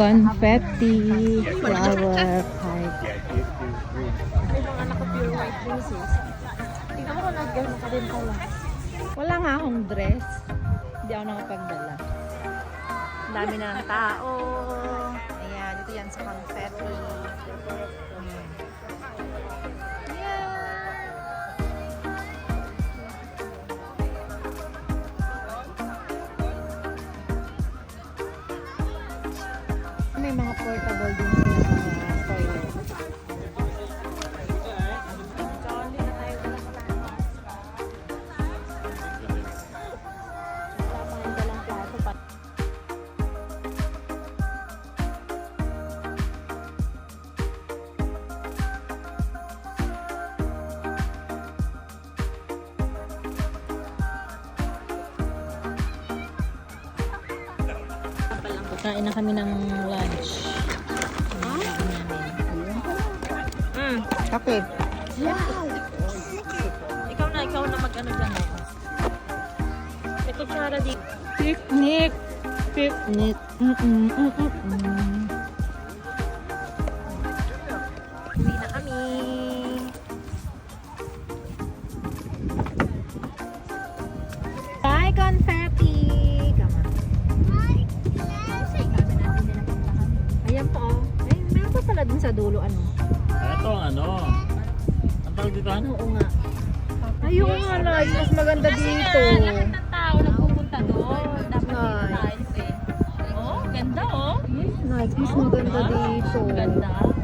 Confetti flower park. May mga naka-pure white roses. Tingnan mo kung nag-gano'n ka din pala. Wala nga akong dress. Hindi ako nakapagdala. Ang dami ng tao. Ayan, dito yan sa Confetti. May mga portable din sila mga toilet. Kain na kami ng lunch. Kape. Ikaw na mag-ano dyan. May kutsara dito. Picnic. Picnic. Uwi na kami. Bye, Confetti. Come on. Ayan po. Ay, meron pa pala dun sa dulo. Ano? Ito ano? Ang tawag dito? Oo nga. Ayun nga, Nice. Mas maganda dito. Lahat ng tao nagpupunta doon. Dapat dito Nice. tayo eh. Oh, ganda oh. Nice. Mas maganda dito. Ganda.